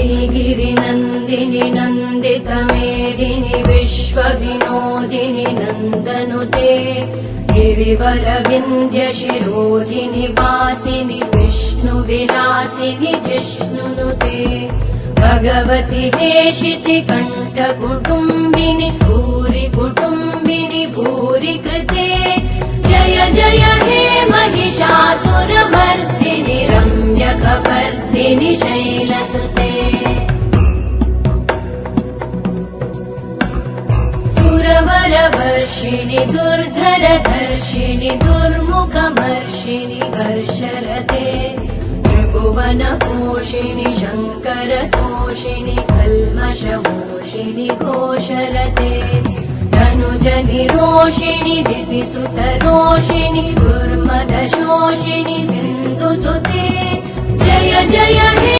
वैगिरिनन्दिनि नन्दितमेदिनि विश्वविनोदिनि नन्दनुते गिरिवरविन्ध्यशिरोधिनि वासिनि विष्णुविलासिनि जिष्णुनुते भगवति हेशिति कण्ठकुटुम्बिनि भूरि कुटुम्बिनि भूरि कृते जय जय हे महिषासुरमर्दिनि रम्यकपर्दिनि शैलसुते सुरवरवर्षिणि दुर्धरधर्षिणि दुर्मुखमर्षिणि हर्षरते त्रिभुवनपोषिणि शङ्करतोषिणि कल्मषमोषिणि घोषरते धनुजनिरोषिणि दितिसुतरोषिणि दुर्मदशोषिणि सिन्धुसुते जय जय हे